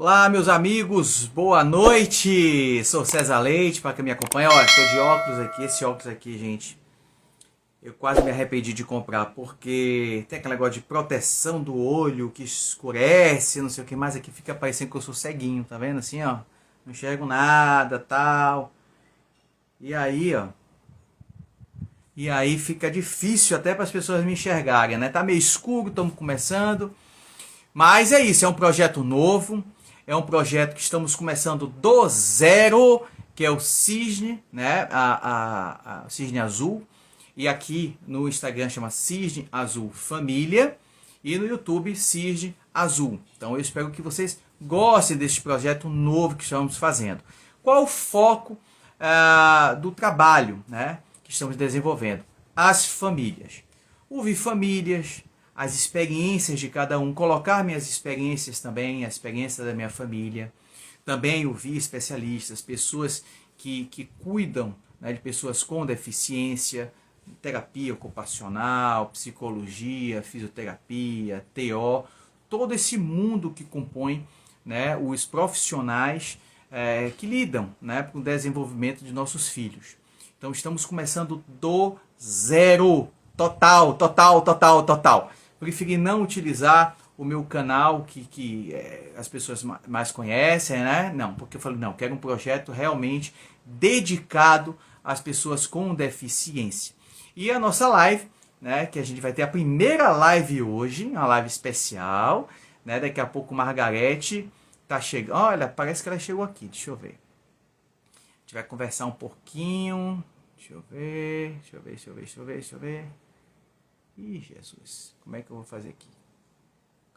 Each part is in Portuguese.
Olá, meus amigos, boa noite. Sou César Leite, para quem me acompanha. Olha, estou de óculos aqui. Esse óculos aqui, gente, eu quase me arrependi de comprar, porque tem aquele negócio de proteção do olho que escurece, não sei o que mais. Aqui fica parecendo que eu sou ceguinho, tá vendo? Assim, ó, não enxergo nada, tal. E aí, ó, e aí fica difícil até para as pessoas me enxergarem, né? Tá meio escuro, estamos começando. Mas é isso, é um projeto novo, é um projeto que estamos começando do zero, que é o Cisne, né? A Cisne Azul. E aqui no Instagram chama Cisne Azul Família e no YouTube Cisne Azul. Então eu espero que vocês gostem deste projeto novo que estamos fazendo. Qual o foco do trabalho, né, que estamos desenvolvendo? As famílias. Ouvir famílias, as experiências de cada um, colocar minhas experiências também, a experiência da minha família, também ouvir especialistas, pessoas que cuidam, né, de pessoas com deficiência, terapia ocupacional, psicologia, fisioterapia, TO, todo esse mundo que compõe, né, os profissionais que lidam, né, com o desenvolvimento de nossos filhos. Então estamos começando do zero, total. Preferi não utilizar o meu canal que as pessoas mais conhecem, né? Não, porque eu falei, não, quero um projeto realmente dedicado às pessoas com deficiência. E a nossa live, né, que a gente vai ter a primeira live hoje, uma live especial, né? Daqui a pouco Margarete tá chegando. Olha, parece que ela chegou aqui, deixa eu ver. A gente vai conversar um pouquinho. Deixa eu ver. Ih, Jesus, como é que eu vou fazer aqui?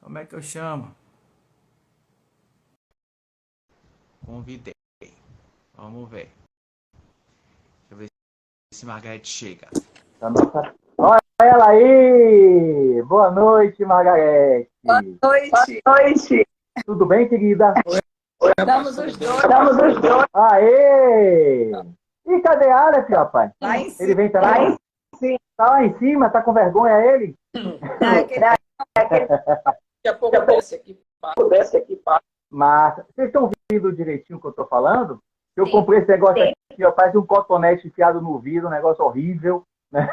Como é que eu chamo? Convidei. Vamos ver. Deixa eu ver se Margarete chega. Olha ela aí! Boa noite, Margarete. Boa noite. Boa noite. Tudo bem, querida? Estamos os dois. Aê! E cadê Aleph, rapaz? Lá em cima. Ele vem também? Tá lá em cima, tá com vergonha ele? Daqui a pouco desce aqui. Mas vocês estão ouvindo direitinho o que eu tô falando? Eu comprei esse negócio aqui, ó, faz um cotonete enfiado no vidro, um negócio horrível. Né?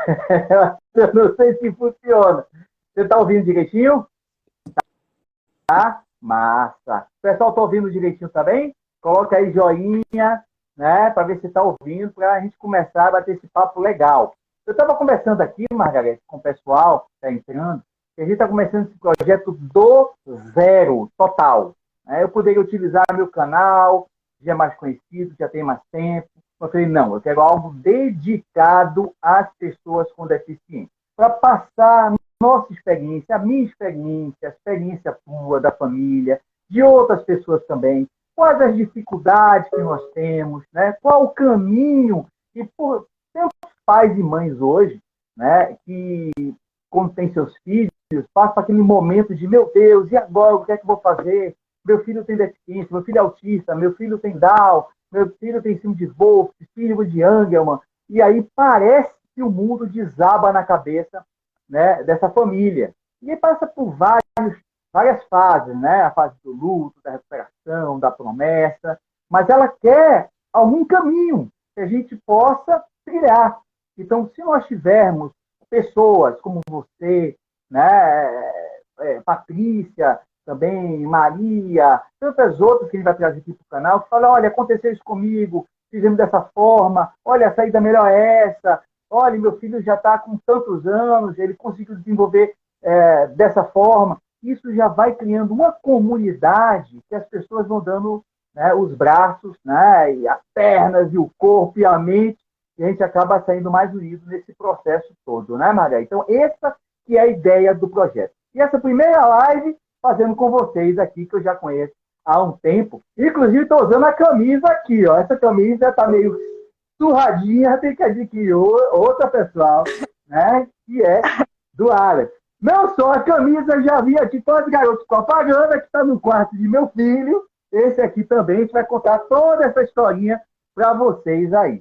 Eu não sei se funciona. Você tá ouvindo direitinho? Tá? Massa. O pessoal tá ouvindo direitinho também? Coloca aí joinha, né? Para ver se tá ouvindo, para a gente começar a bater esse papo legal. Eu estava conversando aqui, Margarete, com o pessoal que está entrando, que a gente está começando esse projeto do zero, total. Eu poderia utilizar meu canal, já é mais conhecido, já tem mais tempo. Eu falei, não, eu quero algo dedicado às pessoas com deficiência. Para passar a nossa experiência, a minha experiência, a experiência tua, da família, de outras pessoas também. Quais as dificuldades que nós temos, né? Qual o caminho que pais e mães hoje, né, que quando tem seus filhos, passam aquele momento de, meu Deus, e agora, o que é que eu vou fazer? Meu filho tem deficiência, meu filho é autista, meu filho tem Down, meu filho tem síndrome de Wolff, síndrome de Angelman, e aí parece que o mundo desaba na cabeça, né, dessa família. E aí passa por várias fases, né, a fase do luto, da recuperação, da promessa, mas ela quer algum caminho que a gente possa trilhar. Então, se nós tivermos pessoas como você, né, Patrícia, também Maria, tantas outras que a gente vai trazer aqui para o canal, que falam, olha, aconteceu isso comigo, fizemos dessa forma, olha, a saída melhor é essa, olha, meu filho já está com tantos anos, ele conseguiu desenvolver dessa forma. Isso já vai criando uma comunidade que as pessoas vão dando, né, os braços, né, e as pernas, e o corpo, e a mente, e a gente acaba saindo mais unido nesse processo todo, né, Maria? Então, essa que é a ideia do projeto. E essa primeira live, fazendo com vocês aqui, que eu já conheço há um tempo. Inclusive, estou usando a camisa aqui, ó. Essa camisa está meio surradinha, tem que adquirir outra, pessoal, né, que é do Alex. Não só a camisa, já vi aqui todos os garotos propaganda que está no quarto de meu filho. Esse aqui também, a gente vai contar toda essa historinha para vocês aí.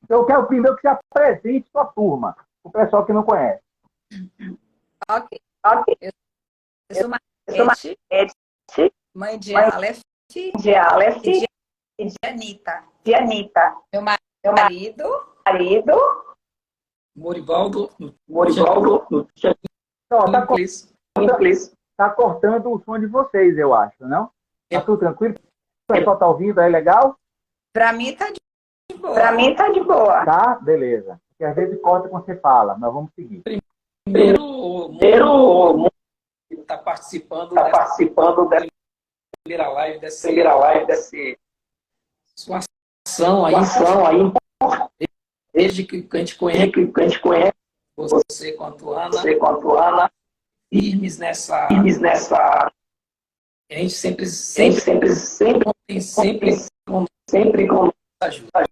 Então, eu quero primeiro que você apresente sua turma, o pessoal que não conhece. Ok. Eu sou Margarete, mãe de Aleph, e de Anitta. Meu marido. Morivaldo. Não, Inglês. tá cortando o som de vocês, eu acho, não? Tá É. tudo tranquilo? O pessoal tá ouvindo? É legal? Para mim tá de boa. Tá? Beleza. Porque às vezes corta quando você fala, mas vamos seguir. Primeiro, está participando da primeira live dessa sua ação aí. Desde que a gente conhece você quanto Ana, firmes nessa. A gente sempre com ajuda.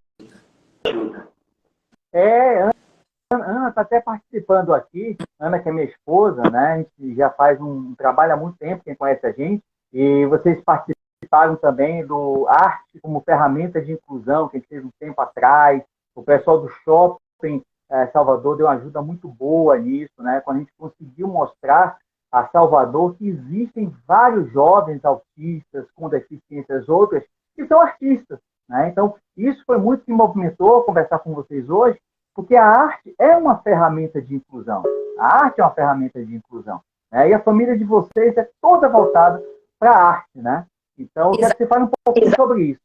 Ana está até participando aqui. Ana, que é minha esposa, né? A gente já faz um trabalho há muito tempo, quem conhece a gente. E vocês participaram também do Arte como ferramenta de inclusão, que a gente fez um tempo atrás. O pessoal do Shopping Salvador deu uma ajuda muito boa nisso, né? Quando a gente conseguiu mostrar a Salvador que existem vários jovens autistas com deficiências outras que são artistas, né? Então, isso foi muito que me movimentou conversar com vocês hoje, porque a arte é uma ferramenta de inclusão. A arte é uma ferramenta de inclusão, né? E a família de vocês é toda voltada para a arte, né? Então, eu quero que você fale um pouquinho sobre isso.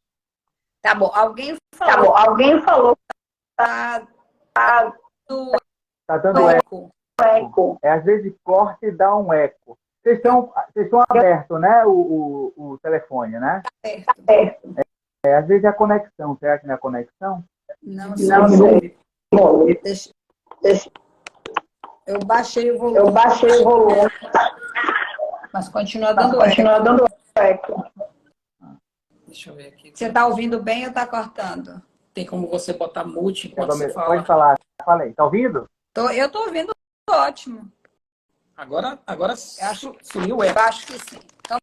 Tá bom. Alguém falou tá dando eco. Às vezes corta e dá um eco. Vocês estão abertos, né? O telefone, né? certo. Às vezes é a conexão. Será que não é a conexão? Não sei. Deixa. Eu baixei o volume. Mas continua dando eco. Deixa eu ver aqui. Você está ouvindo bem ou está cortando? Tem como você botar mute enquanto você fala? Pode falar. Falei. Tá ouvindo? Eu estou ouvindo ótimo. Agora sumiu o Eu eco. acho que sim. Então,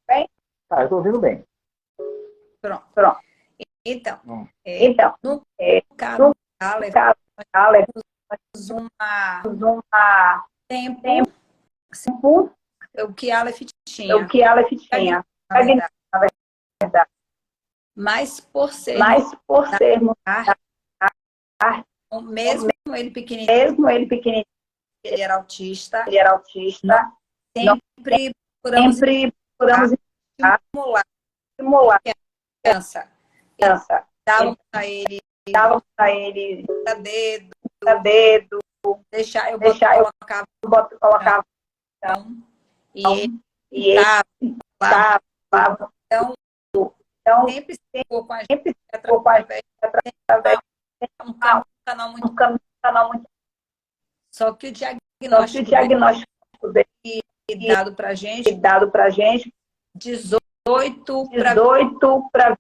bem? Tá, eu tô ouvindo bem. Pronto. Então, no caso do Alex, uma tempo o que Aleph tinha. Na verdade. Mas por sermos mesmo ele pequenininho, ele era autista, sempre procuramos estimular a criança. Davam para ele dedo, colocava e ele tava. Então, sempre ficou com a gente através de um canal muito. Só que o diagnóstico dele dado para gente, 18 para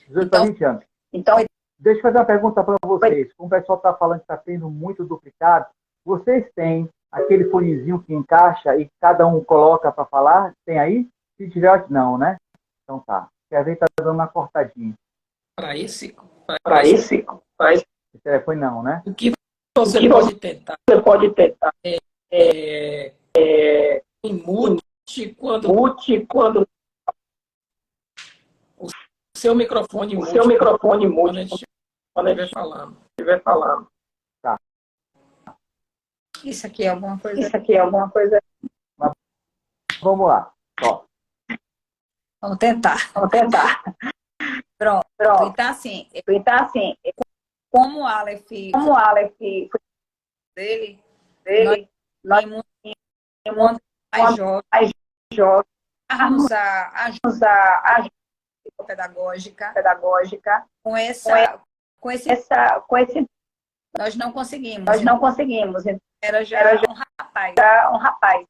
20 anos. Então, deixa eu fazer uma pergunta para vocês. Como o pessoal está falando que está tendo muito duplicado, vocês têm aquele fonezinho que encaixa e cada um coloca para falar? Tem aí? Se tiver, não, né? Então tá. Quer ver, tá dando uma cortadinha. Para esse telefone não, né? O que você pode tentar é em mute quando o seu microfone mute quando ele estiver falando. Tá. Isso aqui é alguma coisa. Vamos lá. Ó. Vamos tentar. Pronto. Então, assim, como o Aleph dele, nós muito mais jovens, a ajuda pedagógica, com esse nós não conseguimos. Era já um rapaz.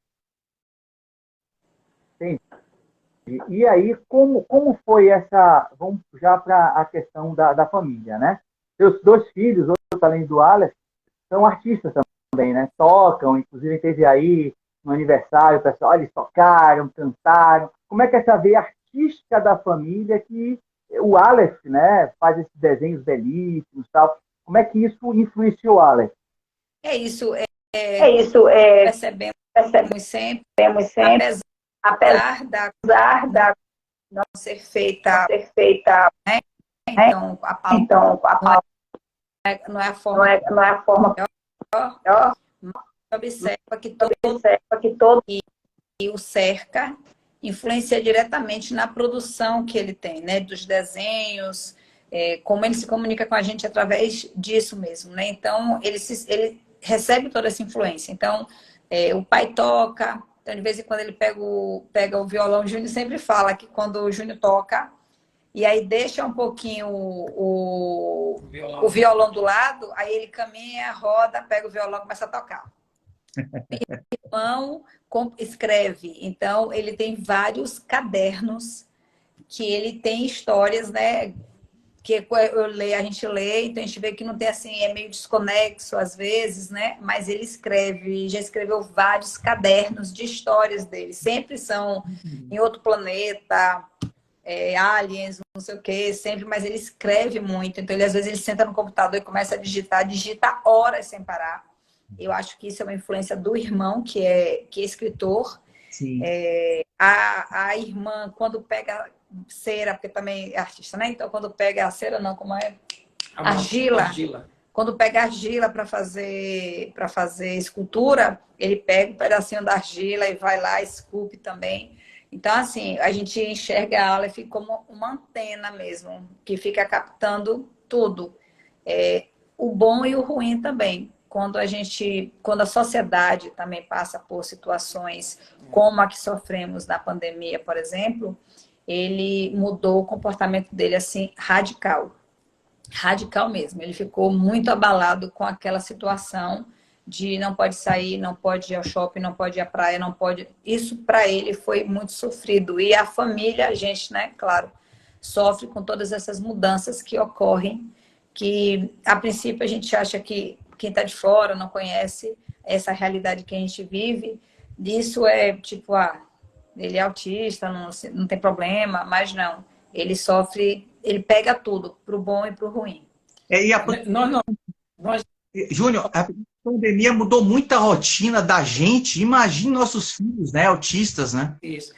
Sim. E aí, como foi essa... Vamos já para a questão da família, né? Seus dois filhos, outro além do Alex, são artistas também, né? Tocam, inclusive teve aí no aniversário, o pessoal, eles tocaram, cantaram. Como é que é essa veia artística da família que o Alex, né, faz esses desenhos belíssimos e tal? Como é que isso influenciou o Alex? É isso. temos sempre, apesar apesar da não ser feita, né? então a palavra não é a forma não é a forma melhor, observa que todo que o cerca influencia diretamente na produção que ele tem, né? Dos desenhos, como ele se comunica com a gente através disso mesmo, né? Então, ele recebe toda essa influência. Então, o pai toca, então de vez em quando ele pega o violão. O Júnior sempre fala que quando o Júnior toca, e aí deixa um pouquinho o violão do lado, aí ele caminha, roda, pega o violão e começa a tocar. O irmão escreve, então ele tem vários cadernos que ele tem histórias, né? Que a gente lê, então a gente vê que não tem assim, é meio desconexo às vezes, né? Mas ele escreve, já escreveu vários cadernos de histórias dele, sempre são em outro planeta, aliens, não sei o que, sempre, mas ele escreve muito, então às vezes ele senta no computador e começa a digita horas sem parar. Eu acho que isso é uma influência do irmão, que é escritor. Sim. A irmã, quando pega cera, porque também é artista, né? Então, quando pega a cera, não, como é? Argila. Quando pega argila para fazer escultura, ele pega um pedacinho da argila e vai lá, esculpe também. Então, assim, a gente enxerga a Aleph como uma antena mesmo, que fica captando tudo. O bom e o ruim também. Quando a sociedade também passa por situações como a que sofremos na pandemia, por exemplo, ele mudou o comportamento dele assim radical mesmo. Ele ficou muito abalado com aquela situação de não pode sair, não pode ir ao shopping, não pode ir à praia, não pode. Isso para ele foi muito sofrido. E a família, a gente, né, claro, sofre com todas essas mudanças que ocorrem, que a princípio a gente acha que quem está de fora não conhece essa realidade que a gente vive. Isso é tipo, ele é autista, não tem problema, mas não. Ele sofre, ele pega tudo, pro bom e pro ruim. Júnior, a pandemia mudou muito a rotina da gente. Imagine nossos filhos, né, autistas, né? Isso.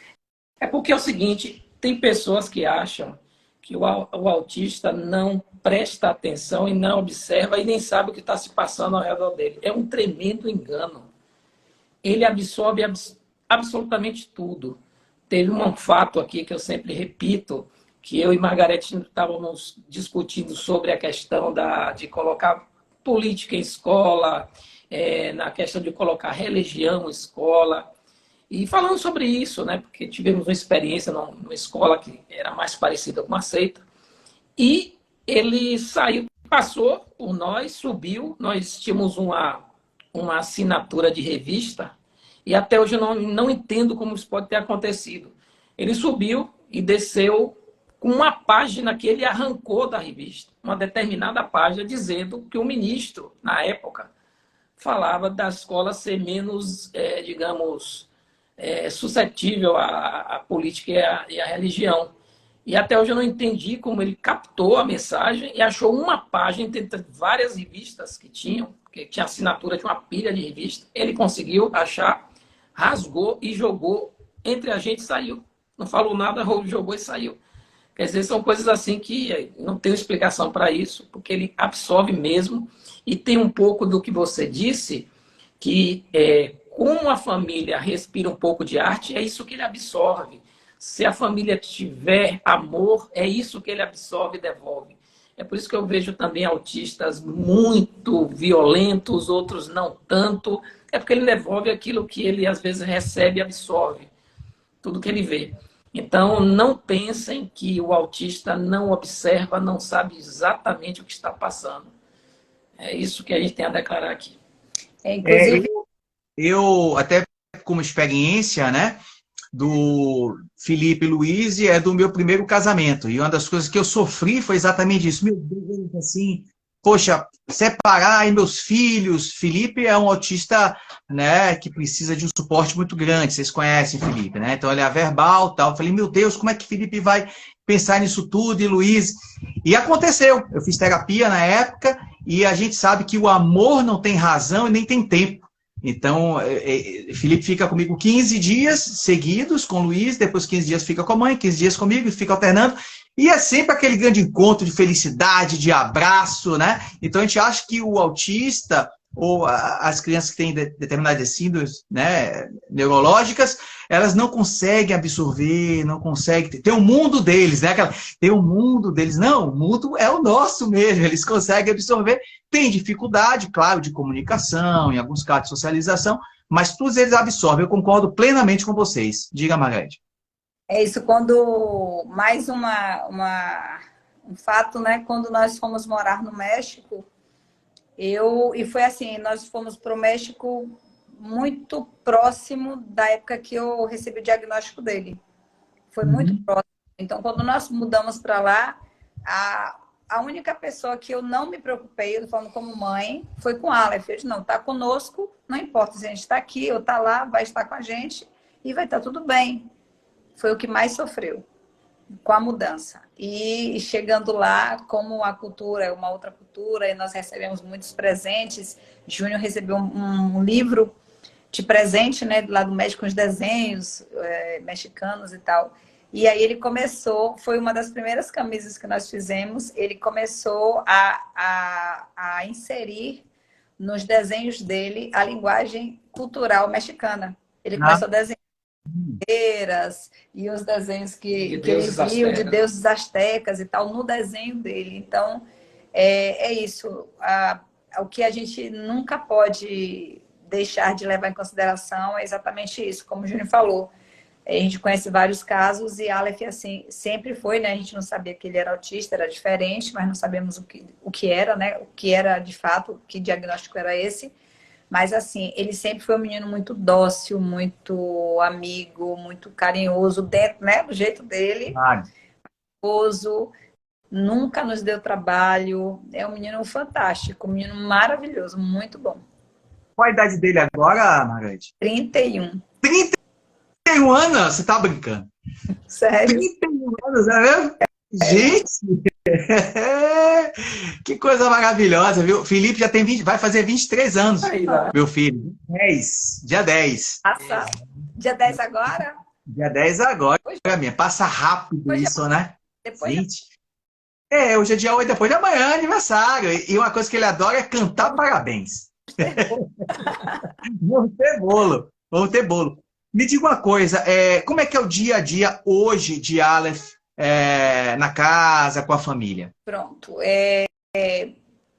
É porque é o seguinte, tem pessoas que acham que o autista não presta atenção e não observa e nem sabe o que está se passando ao redor dele. É um tremendo engano. Ele absorve absolutamente tudo. Teve um fato aqui que eu sempre repito, que eu e Margarete estávamos discutindo sobre a questão de colocar política em escola, na questão de colocar religião em escola. E falando sobre isso, né, porque tivemos uma experiência numa escola que era mais parecida com uma seita, e ele saiu, passou por nós, subiu, nós tínhamos uma assinatura de revista, e até hoje eu não entendo como isso pode ter acontecido. Ele subiu e desceu com uma página que ele arrancou da revista, uma determinada página, dizendo que o ministro, na época, falava da escola ser menos, digamos, suscetível à política e à religião. E até hoje eu não entendi como ele captou a mensagem e achou uma página entre várias revistas que tinha assinatura de uma pilha de revista. Ele conseguiu achar, rasgou e jogou entre a gente e saiu. Não falou nada, jogou e saiu. Quer dizer, são coisas assim que não tem explicação para isso, porque ele absorve mesmo. E tem um pouco do que você disse, que como a família respira um pouco de arte, é isso que ele absorve. Se a família tiver amor, é isso que ele absorve e devolve. É por isso que eu vejo também autistas muito violentos, outros não tanto. É porque ele devolve aquilo que ele às vezes recebe e absorve. Tudo que ele vê. Então, não pensem que o autista não observa, não sabe exatamente o que está passando. É isso que a gente tem a declarar aqui. Inclusive, eu até como experiência, né, do Felipe Luiz e do meu primeiro casamento. E uma das coisas que eu sofri foi exatamente isso. Meu Deus, assim, poxa, separar aí meus filhos. Felipe é um autista, né, que precisa de um suporte muito grande. Vocês conhecem Felipe, né? Então ele é verbal, tal. Eu falei, meu Deus, como é que Felipe vai pensar nisso tudo? E Luiz. E aconteceu. Eu fiz terapia na época e a gente sabe que o amor não tem razão e nem tem tempo. Então, Felipe fica comigo 15 dias seguidos com o Luiz, depois 15 dias fica com a mãe, 15 dias comigo, fica alternando. E é sempre aquele grande encontro de felicidade, de abraço, né? Então, a gente acha que o autista ou as crianças que têm determinadas síndromes, né, neurológicas, elas não conseguem absorver, não conseguem... Tem um mundo deles, né? Tem um mundo deles. Não, o mundo é o nosso mesmo, eles conseguem absorver. Tem dificuldade, claro, de comunicação, em alguns casos de socialização, mas todos eles absorvem. Eu concordo plenamente com vocês. Diga, Margarete. É isso, quando mais um fato, né? Quando nós fomos morar no México, e foi assim, nós fomos para o México muito próximo da época que eu recebi o diagnóstico dele. Foi muito próximo. Então, quando nós mudamos para lá, a única pessoa que eu não me preocupei, eu falando como mãe, foi com a Aleph. Eu disse, não, tá conosco, não importa se a gente está aqui ou está lá, vai estar com a gente e vai estar tudo bem. Foi o que mais sofreu com a mudança. E chegando lá, como a cultura é uma outra cultura, e nós recebemos muitos presentes, Júnior recebeu um livro de presente, né, lá do México, com os desenhos mexicanos e tal. E aí ele começou, foi uma das primeiras camisas que nós fizemos, ele começou a inserir nos desenhos dele a linguagem cultural mexicana. Ele começou a desenhar e os desenhos que ele viu de deuses astecas e tal no desenho dele. Então, é isso. O que a gente nunca pode deixar de levar em consideração é exatamente isso, como o Júnior falou. A gente conhece vários casos e Aleph, assim, sempre foi, né? A gente não sabia que ele era autista, era diferente, mas não sabemos o que era, né? O que era de fato, que diagnóstico era esse. Mas, assim, ele sempre foi um menino muito dócil, muito amigo, muito carinhoso, dentro, né? Do jeito dele. Carinhoso, nunca nos deu trabalho. É um menino fantástico, um menino maravilhoso, muito bom. Qual a idade dele agora, Margarete? 31. 31 anos? Você tá brincando? Sério? 31 anos, é mesmo? Gente! Que coisa maravilhosa, viu? Felipe já tem vai fazer 23 anos, meu filho. Dia 10. Dia 10 agora? Dia 10 agora, minha. Passa rápido isso, né? Gente. Hoje é dia 8, depois de amanhã é aniversário. E uma coisa que ele adora é cantar parabéns. Vamos ter bolo. Vamos ter bolo. Me diga uma coisa, como é que é o dia a dia hoje de Aleph na casa, com a família? Pronto.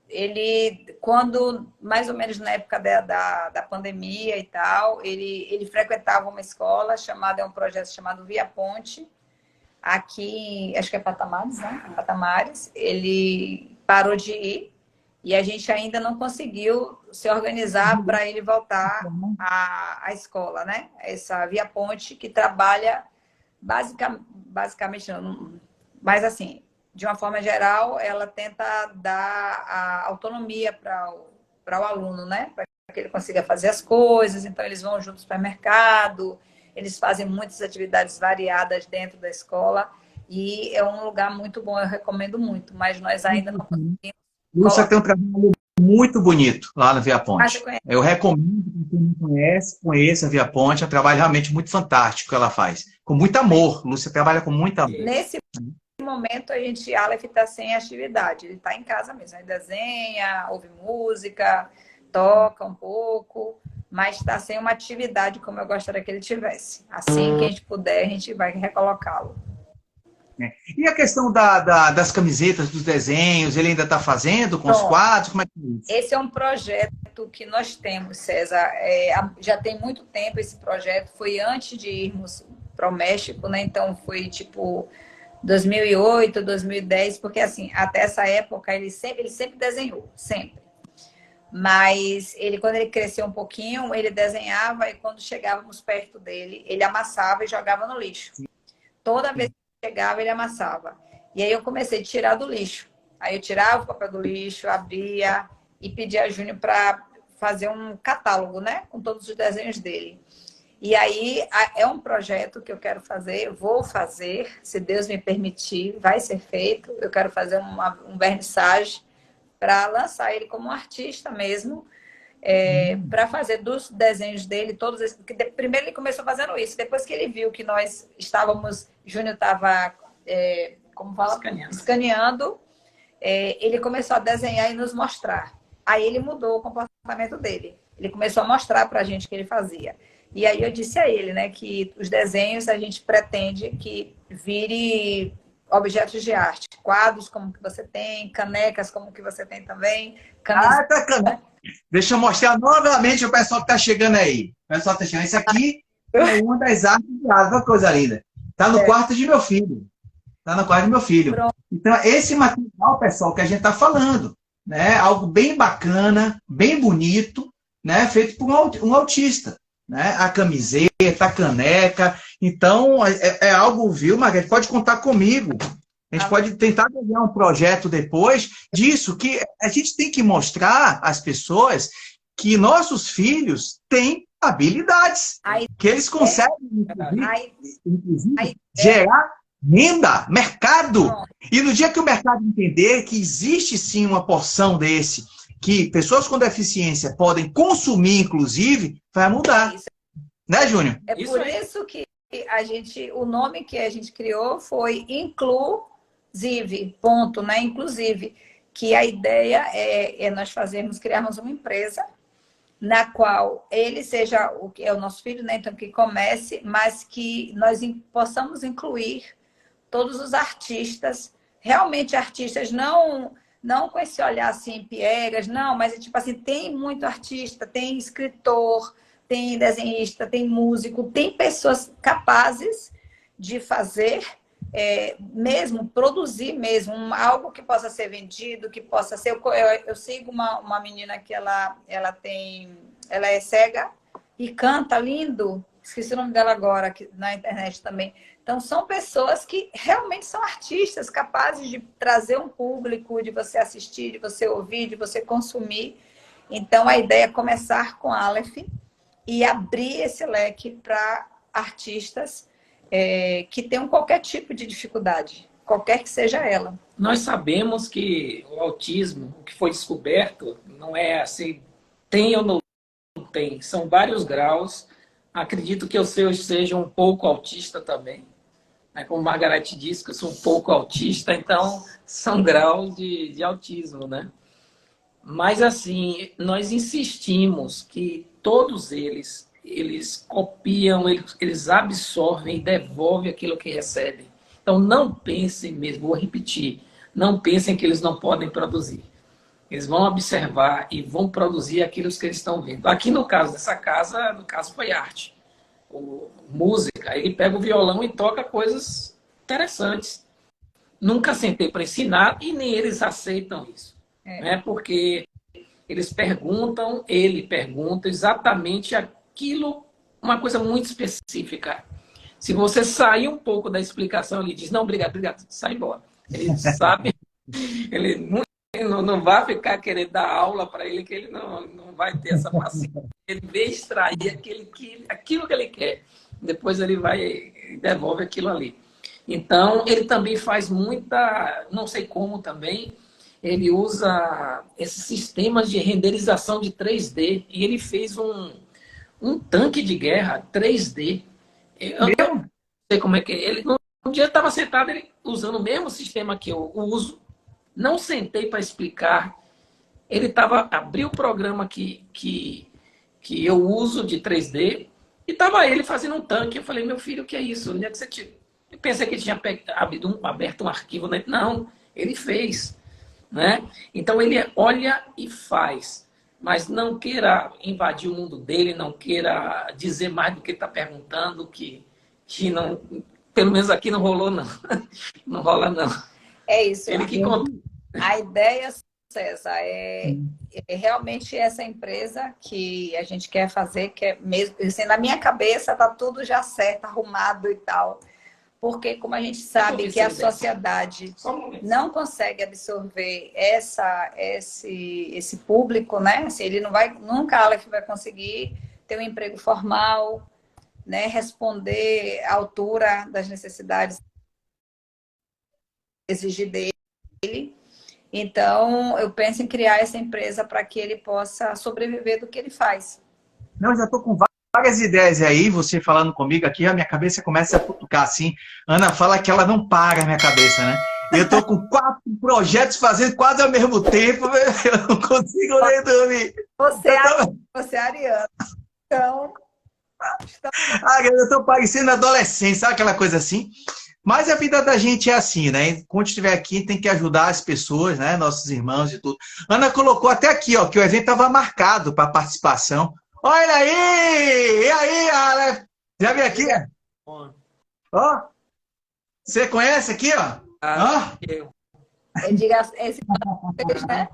Ele, quando, mais ou menos na época da pandemia e tal, ele frequentava uma escola chamada, um projeto chamado Via Ponte, aqui, acho que é Patamares, né? Patamares. Ele parou de ir e a gente ainda não conseguiu se organizar para ele voltar à escola, né? Essa Via Ponte que trabalha basicamente, não, mas assim, de uma forma geral, ela tenta dar a autonomia para o aluno, né? Para que ele consiga fazer as coisas. Então, eles vão juntos para o supermercado, eles fazem muitas atividades variadas dentro da escola e é um lugar muito bom, eu recomendo muito, mas nós ainda não conseguimos. Lúcia tem um trabalho muito bonito lá na Via Ponte. Eu recomendo que quem não conheça a Via Ponte, é um trabalho realmente muito fantástico que ela faz. Com muito amor. Lúcia trabalha com muito amor. Nesse momento, Aleph está sem atividade. Ele está em casa mesmo. Ele desenha, ouve música, toca um pouco, mas está sem uma atividade como eu gostaria que ele tivesse. Assim que a gente puder, a gente vai recolocá-lo. E a questão das camisetas, dos desenhos, ele ainda está fazendo com os quadros? Como é que é isso? Esse é um projeto que nós temos, César. Já tem muito tempo esse projeto. Foi antes de irmos para o México, né? Então foi tipo 2008, 2010, porque assim, até essa época ele sempre desenhou, sempre. Mas quando ele cresceu um pouquinho, ele desenhava e quando chegávamos perto dele, ele amassava e jogava no lixo. Toda vez que chegava, ele amassava. E aí eu comecei a tirar do lixo. Aí eu tirava o papel do lixo, abria e pedia a Júnior para fazer um catálogo, né? Com todos os desenhos dele. E aí é um projeto que eu quero fazer, vou fazer, se Deus me permitir, vai ser feito. Eu quero fazer um vernissage para lançar ele como um artista mesmo para fazer dos desenhos dele, todos esses, primeiro ele começou fazendo isso, depois que ele viu que nós estávamos, Júnior estava, como fala? Escaneando, ele começou a desenhar e nos mostrar. Aí ele mudou o comportamento dele. Ele começou a mostrar para a gente o que ele fazia. E aí eu disse a ele, né, que os desenhos a gente pretende que vire objetos de arte, quadros como que você tem, canecas como que você tem também. Ah, tá caneca. Deixa eu mostrar novamente o pessoal que está chegando aí. O pessoal está chegando. Isso aqui é uma das artes de arte, uma coisa linda. Está no quarto de meu filho. Está no quarto do meu filho. Pronto. Então, esse material, pessoal, que a gente está falando, né? Algo bem bacana, bem bonito, né? Feito por um autista. Né? A camiseta, a caneca. Então, é algo, viu, Margareth? Pode contar comigo. A gente pode tentar desenhar um projeto depois disso, que a gente tem que mostrar às pessoas que nossos filhos têm habilidades, que eles conseguem, inclusive gerar renda, mercado. E no dia que o mercado entender que existe sim uma porção desse, que pessoas com deficiência podem consumir, inclusive, vai mudar. Né, Júnior? É por isso que o nome que a gente criou foi Inclusive, ponto, né? Inclusive, que a ideia é nós criarmos uma empresa na qual ele seja o que é o nosso filho, né? Então, que comece, mas que nós possamos incluir todos os artistas, realmente artistas, não com esse olhar assim, piegas, não, mas tipo assim, tem muito artista, tem escritor, tem desenhista, tem músico, tem pessoas capazes de fazer mesmo, produzir mesmo, algo que possa ser vendido, que possa ser... Eu sigo uma menina que ela é cega e canta lindo, esqueci o nome dela agora, na internet também. Então, são pessoas que realmente são artistas, capazes de trazer um público, de você assistir, de você ouvir, de você consumir. Então, a ideia é começar com a Aleph e abrir esse leque para artistas que tenham qualquer tipo de dificuldade, qualquer que seja ela. Nós sabemos que o autismo, o que foi descoberto, não é assim, tem ou não tem, são vários graus. Acredito que eu seja um pouco autista também. Como Margareth disse, que eu sou um pouco autista, então são graus de autismo, né? Mas, assim, nós insistimos que todos eles copiam, eles absorvem e devolvem aquilo que recebem. Então, não pensem mesmo, vou repetir, não pensem que eles não podem produzir. Eles vão observar e vão produzir aquilo que eles estão vendo. Aqui, no caso dessa casa, no caso foi arte. Música, ele pega o violão e toca coisas interessantes. Nunca sentei para ensinar e nem eles aceitam isso. Né? Porque eles perguntam, ele pergunta exatamente aquilo, uma coisa muito específica. Se você sair um pouco da explicação, ele diz, não, obrigado, sai embora. Ele sabe, ele não vai ficar querendo dar aula para ele, que ele não vai ter essa paciência. Ele vem extrair aquilo que ele quer. Depois ele vai e devolve aquilo ali. Então, ele também faz muita, não sei como também, ele usa esses sistemas de renderização de 3D. E ele fez um tanque de guerra 3D. Eu não sei como é que é. Ele, um dia estava sentado ele, usando o mesmo sistema que eu uso. Não sentei para explicar. Ele abriu o programa que eu uso de 3D e estava ele fazendo um tanque. Eu falei, meu filho, o que é isso? Onde é que você tira? Eu pensei que ele tinha aberto um arquivo. Né? Não, ele fez. Né? Então ele olha e faz. Mas não queira invadir o mundo dele, não queira dizer mais do que ele está perguntando, que não, pelo menos aqui não rolou, não. Não rola, não. É isso. Ele que conta. A ideia, César, é realmente essa empresa que a gente quer fazer, que é mesmo, assim, na minha cabeça está tudo já certo, arrumado e tal. Porque, como a gente sabe que a sociedade não consegue absorver esse público, né? Assim, ele não vai, nunca a Aleph vai conseguir ter um emprego formal, né? Responder à altura das necessidades exigir dele. Então, eu penso em criar essa empresa para que ele possa sobreviver do que ele faz. Não, eu já estou com várias ideias aí, você falando comigo aqui, a minha cabeça começa a cutucar assim. Ana fala que ela não para a minha cabeça, né? Eu estou com 4 projetos fazendo quase ao mesmo tempo, eu não consigo nem dormir. Você é ariano. Então, eu estou parecendo adolescente, sabe aquela coisa assim? Mas a vida da gente é assim, né? Quando estiver aqui, tem que ajudar as pessoas, né? Nossos irmãos e tudo. Ana colocou até aqui, ó, que o evento estava marcado para participação. Olha aí! E aí, Aleph? Já veio aqui? Ó, você conhece aqui, ó? Ó. Eu. eu digo esse né?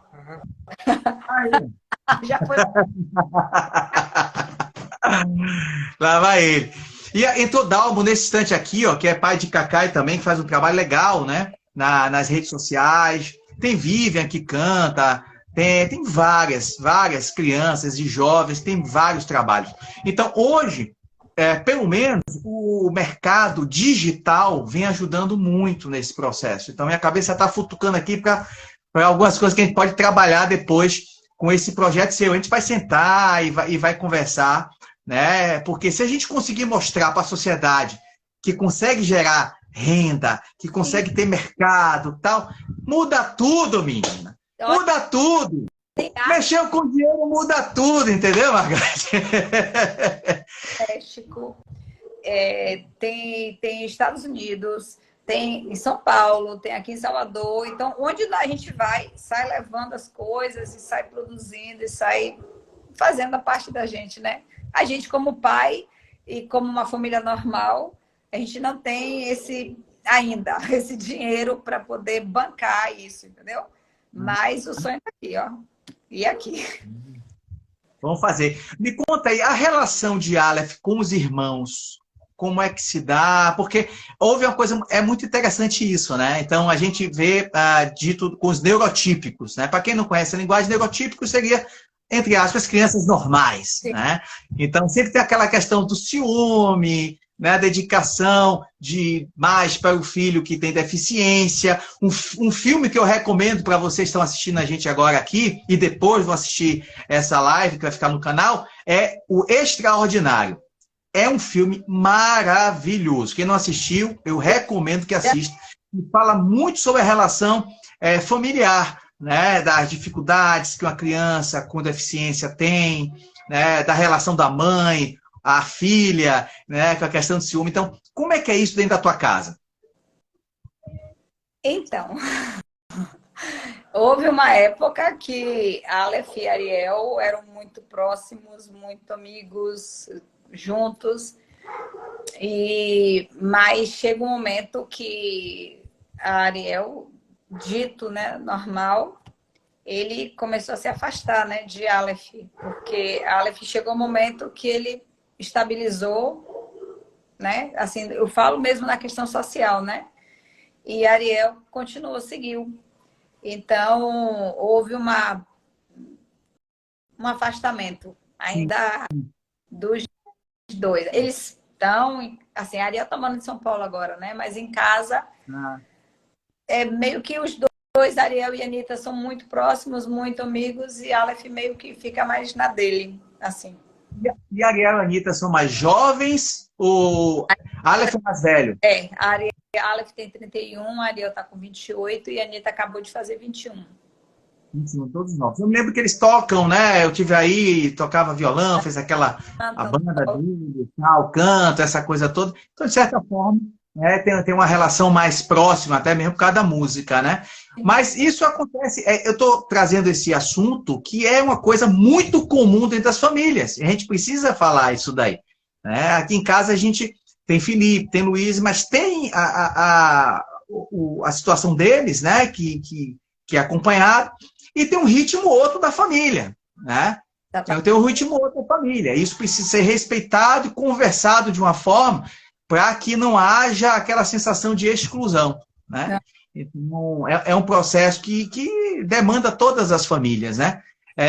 Já foi. Lá vai ele. E entrou Dalmo nesse instante aqui, ó, que é pai de Cacai também, que faz um trabalho legal, né? Nas redes sociais. Tem Vivian que canta, tem várias crianças e jovens, tem vários trabalhos. Então, hoje, pelo menos, o mercado digital vem ajudando muito nesse processo. Então, minha cabeça está futucando aqui para algumas coisas que a gente pode trabalhar depois com esse projeto seu. A gente vai sentar e vai conversar, né? Porque se a gente conseguir mostrar para a sociedade que consegue gerar renda, que consegue ter mercado, tal, muda tudo, menina. Muda tudo. Mexeu com dinheiro, muda tudo, entendeu, Margareth? México, tem Estados Unidos, tem em São Paulo, tem aqui em Salvador. Então, onde a gente vai, sai levando as coisas e sai produzindo e sai fazendo a parte da gente, né? A gente, como pai e como uma família normal, a gente não tem ainda esse dinheiro para poder bancar isso, entendeu? Mas o sonho é aqui, ó. E aqui. Vamos fazer. Me conta aí, a relação de Aleph com os irmãos, como é que se dá? Porque houve uma coisa, é muito interessante isso, né? Então, a gente vê dito com os neurotípicos, né? Para quem não conhece a linguagem, neurotípico seria, entre aspas, crianças normais, né? Então, sempre tem aquela questão do ciúme, né? A dedicação mais para o filho que tem deficiência. Um filme que eu recomendo para vocês que estão assistindo a gente agora aqui, e depois vão assistir essa live que vai ficar no canal, é O Extraordinário. É um filme maravilhoso. Quem não assistiu, eu recomendo que assista. E fala muito sobre a relação familiar, né? Das dificuldades que uma criança com deficiência tem, né? Da relação da mãe, a filha, né? Com a questão do ciúme. Então, como é que é isso dentro da tua casa? Então, houve uma época que Aleph e Ariel eram muito próximos, muito amigos, juntos, mas chega um momento que a Ariel, dito, né, normal, ele começou a se afastar, né, de Aleph, porque Aleph chegou um momento que ele estabilizou, né, assim, eu falo mesmo na questão social, né, e Ariel continuou, seguiu. Então, houve um afastamento ainda dos dois. Eles estão, assim, a Ariel está morando em São Paulo agora, né? Mas em casa, meio que os dois, Ariel e Anitta, são muito próximos, muito amigos, e Aleph meio que fica mais na dele, assim. E Ariel e Anitta são mais jovens ou Aleph é mais velho? Aleph tem 31, Ariel está com 28 e a Anitta acabou de fazer 21. 21, todos novos. Eu me lembro que eles tocam, né? Eu tive aí, tocava violão, fez aquela a banda dele, o canto, essa coisa toda. Então, de certa forma, né, tem uma relação mais próxima, até mesmo por causa da música, né? Mas isso acontece, eu estou trazendo esse assunto que é uma coisa muito comum dentro das famílias. E a gente precisa falar isso daí, né? Aqui em casa a gente tem Felipe, tem Luiz, mas tem a situação deles, né? Que é acompanhado, e tem um ritmo outro da família, né? Tem um ritmo outro da família. Isso precisa ser respeitado e conversado de uma forma para que não haja aquela sensação de exclusão, né? Então, é um processo que demanda todas as famílias, né?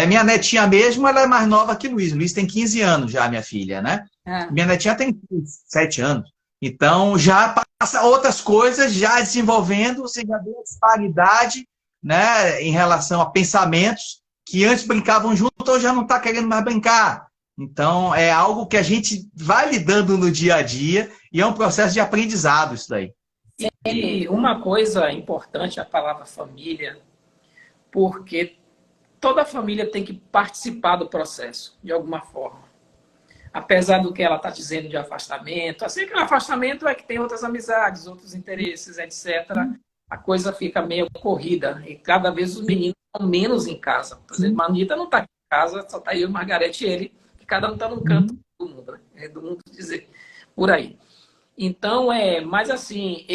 Minha netinha mesmo, ela é mais nova que Luiz. Luiz tem 15 anos já, minha filha, né? Minha netinha tem 7 anos. Então, já passa outras coisas, já desenvolvendo, você já vê a disparidade, né, em relação a pensamentos que antes brincavam junto, hoje já não está querendo mais brincar. Então, é algo que a gente vai lidando no dia a dia e é um processo de aprendizado isso daí. E uma coisa importante, a palavra família, porque toda família tem que participar do processo, de alguma forma. Apesar do que ela está dizendo de afastamento, assim, aquele afastamento é que tem outras amizades, outros interesses, etc. A coisa fica meio corrida. E cada vez os meninos estão menos em casa. Por exemplo, a Anitta não está em casa, só está eu, Margarete e ele, que cada um está num canto do mundo, né? É do mundo dizer, por aí. Então, mas assim,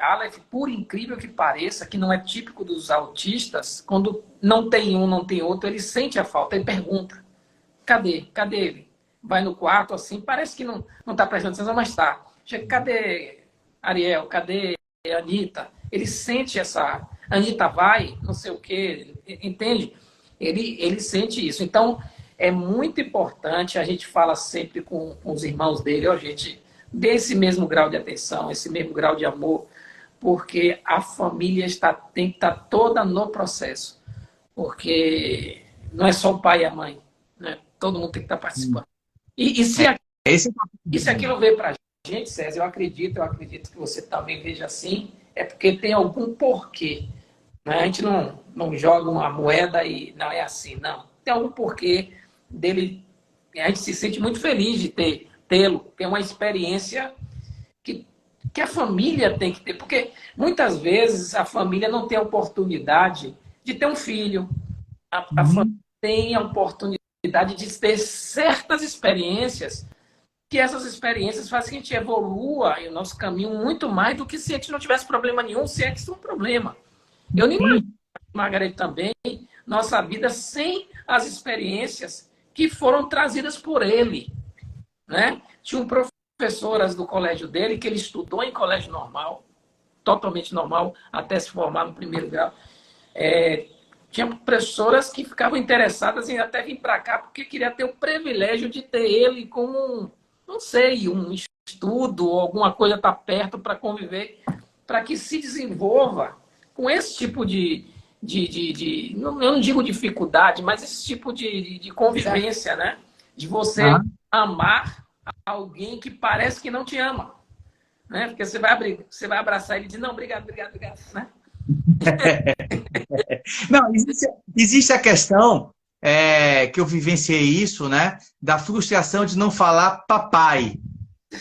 Aleph, por incrível que pareça, que não é típico dos autistas, quando não tem um, não tem outro, ele sente a falta, ele pergunta, cadê ele? Vai no quarto, assim, parece que não está prestando atenção, mas está. Cadê Ariel? Cadê Anitta? Ele sente essa... Anitta vai, não sei o quê, entende? Ele sente isso. Então, é muito importante, a gente fala sempre com os irmãos dele, ó, gente, dê esse mesmo grau de atenção, esse mesmo grau de amor, porque a família tem que estar toda no processo. Porque não é só o pai e a mãe, né? Todo mundo tem que estar participando. E se aquilo veio para a gente, César, eu acredito que você também veja assim, é porque tem algum porquê. Né? A gente não joga uma moeda e não é assim, não. Tem algum porquê dele. A gente se sente muito feliz de tê-lo, ter uma experiência que a família tem que ter. Porque muitas vezes a família não tem a oportunidade de ter um filho. A família tem a oportunidade de ter certas experiências, que essas experiências fazem que a gente evolua em nosso caminho muito mais do que se a gente não tivesse problema nenhum, se é que isso é um problema. Eu nem imagino, Margarete, também, nossa vida sem as experiências que foram trazidas por ele. Né? Tinha um professor do colégio dele, que ele estudou em colégio normal, totalmente normal, até se formar no primeiro grau. Tinha professoras que ficavam interessadas em até vir para cá, porque queria ter o privilégio de ter ele como, não sei, um estudo ou alguma coisa tá perto para conviver, para que se desenvolva com esse tipo eu não digo dificuldade, mas esse tipo de convivência, né? De você amar alguém que parece que não te ama. Né? Porque você vai abraçar ele e dizer, não, obrigado, né? Não, existe a questão que eu vivenciei isso, né? Da frustração de não falar papai,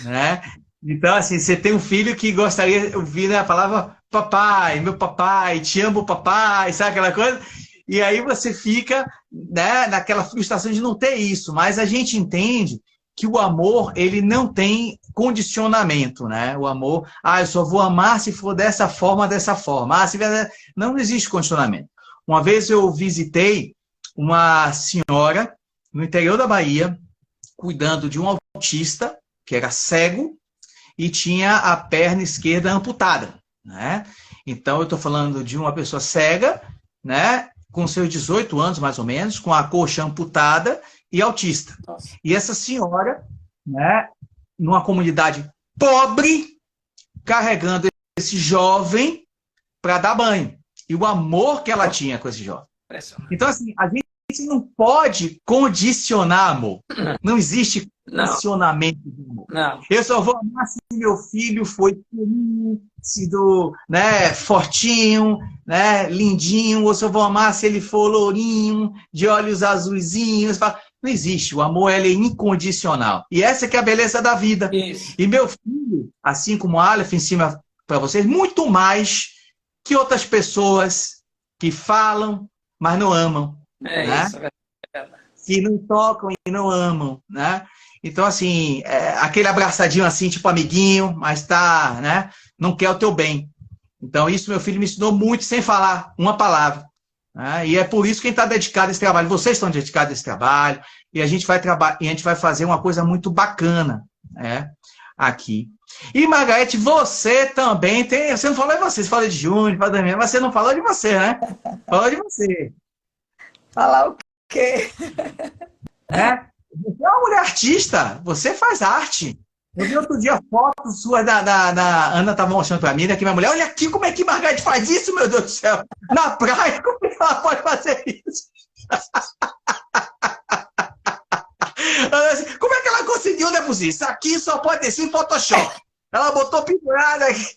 né? Então, assim, você tem um filho que gostaria de ouvir, né, a palavra papai, meu papai, te amo papai, sabe aquela coisa? E aí você fica, né, naquela frustração de não ter isso, mas a gente entende que o amor, ele não tem condicionamento, né? O amor, eu só vou amar se for dessa forma, dessa forma. Não existe condicionamento. Uma vez eu visitei uma senhora no interior da Bahia, cuidando de um autista, que era cego, e tinha a perna esquerda amputada, né? Então, eu estou falando de uma pessoa cega, né? Com seus 18 anos, mais ou menos, com a coxa amputada e autista. Nossa. E essa senhora, né, numa comunidade pobre, carregando esse jovem para dar banho. E o amor que ela tinha com esse jovem. Então, assim, a gente não pode condicionar amor. Não existe condicionamento de amor. Não. Eu só vou amar se meu filho foi sido, né, fortinho, né, lindinho, ou se eu vou amar se ele for lourinho, de olhos azuisinhos. Não existe. O amor, ele é incondicional. E essa que é a beleza da vida. Isso. E meu filho, assim como a Aleph, ensina para vocês, muito mais que outras pessoas que falam, mas não amam. Né? Isso, é verdade. Que não tocam e não amam, né? Então, assim, aquele abraçadinho assim, tipo amiguinho, mas né? Não quer o teu bem. Então, isso meu filho me ensinou muito sem falar uma palavra. Né? E é por isso que a gente está dedicado a esse trabalho. Vocês estão dedicados a esse trabalho e a gente vai fazer uma coisa muito bacana, né? Aqui. E, Margarete, você também tem... Você não falou de você, você falou de Júnior, mas você não falou de você, né? Falou de você. Falar o quê? Você é uma mulher artista, você faz arte. Eu vi outro dia fotos suas da Ana estava mostrando para mim, né, que minha mulher, olha aqui como é que Margareth faz isso, meu Deus do céu. Na praia, como é que ela pode fazer isso? Como é que ela conseguiu, né, Buzi? Isso aqui só pode ter sido Photoshop. Ela botou pendurada aqui.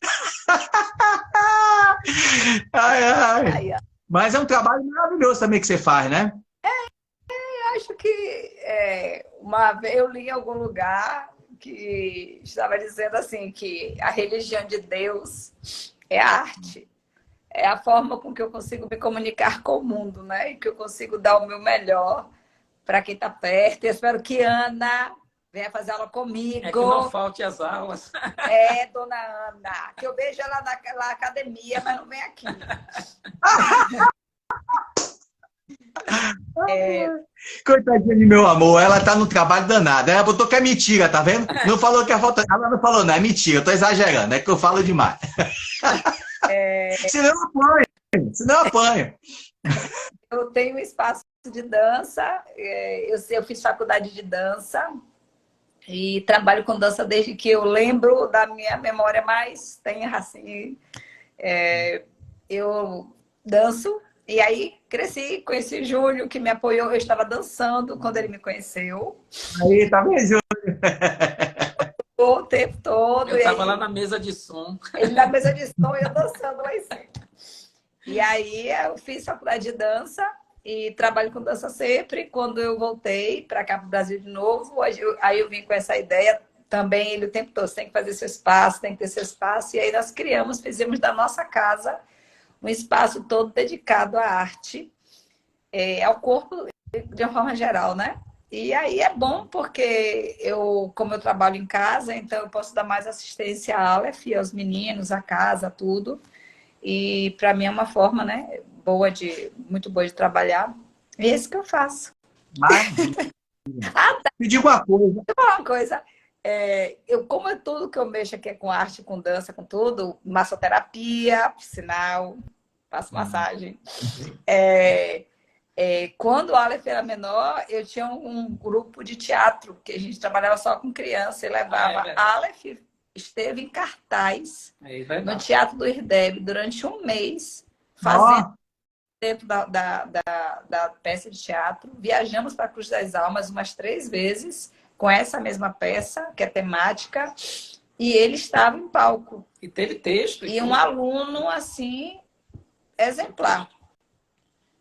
Ai, ai. Aí, ó, Mas é um trabalho maravilhoso também que você faz, né? eu acho que uma vez eu li em algum lugar que estava dizendo assim que a religião de Deus é a arte. É a forma com que eu consigo me comunicar com o mundo, né? E que eu consigo dar o meu melhor para quem está perto. Eu espero que Ana venha fazer aula comigo. É que não falte as aulas. É, dona Ana, que eu vejo ela na academia, mas não vem aqui. Coitadinha de meu amor, ela tá no trabalho danado. Ela botou que é mentira, tá vendo? Não falou que é foto. Ela não falou, não, é mentira, eu tô exagerando, é que eu falo demais. Senão eu apanho, senão eu apanho. Eu tenho um espaço de dança, eu fiz faculdade de dança e trabalho com dança desde que eu lembro da minha memória mais tenra, assim. Eu danço e aí cresci, conheci Júlio, que me apoiou, eu estava dançando quando ele me conheceu. Aí, tá vendo? O tempo todo. Eu estava lá na mesa de som. Ele na mesa de som e eu dançando lá em cima. E aí eu fiz faculdade de dança e trabalho com dança sempre. Quando eu voltei para cá, para o Brasil de novo, aí eu vim com essa ideia também, ele o tempo todo, tem que fazer seu espaço, tem que ter seu espaço. E aí nós fizemos da nossa casa um espaço todo dedicado à arte, ao corpo de uma forma geral, né? E aí é bom porque como eu trabalho em casa, então eu posso dar mais assistência à Aleph, aos meninos, à casa, tudo. E para mim é uma forma, né, muito boa de trabalhar. E é isso que eu faço. Me diga uma coisa. Uma coisa, como tudo que eu mexo aqui é com arte, com dança, com tudo, massoterapia, por sinal, faço massagem. Quando o Aleph era menor, eu tinha um grupo de teatro, que a gente trabalhava só com criança e levava. Aleph esteve em cartaz no Teatro do Irdeb durante um mês, fazendo dentro da peça de teatro. Viajamos para a Cruz das Almas umas 3 vezes com essa mesma peça, que é temática, e ele estava em palco. E teve texto. E um aluno, assim, exemplar.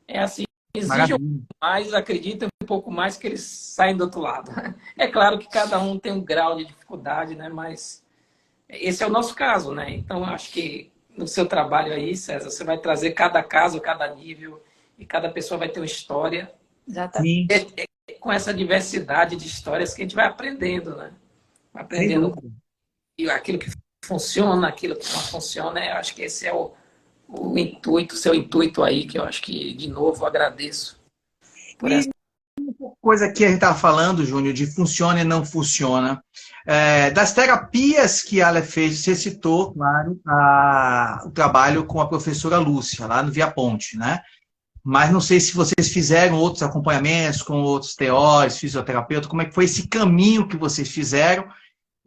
É assim, exige mais, acreditem um pouco mais que eles saem do outro lado. É claro que cada um tem um grau de dificuldade, né? Mas esse é o nosso caso, né? Então, acho que no seu trabalho aí, César, você vai trazer cada caso, cada nível, e cada pessoa vai ter uma história. Exatamente. Com essa diversidade de histórias que a gente vai aprendendo, né? Aprendendo aquilo que funciona, aquilo que não funciona. Eu acho que esse é o intuito, o seu intuito aí, que eu acho que, de novo, eu agradeço por essa coisa que a gente estava falando, Júnior, de funciona e não funciona. Das terapias que ela fez, você citou, claro, o trabalho com a professora Lúcia, lá no Via Ponte, né? Mas não sei se vocês fizeram outros acompanhamentos com outros teóricos, fisioterapeutas, como é que foi esse caminho que vocês fizeram?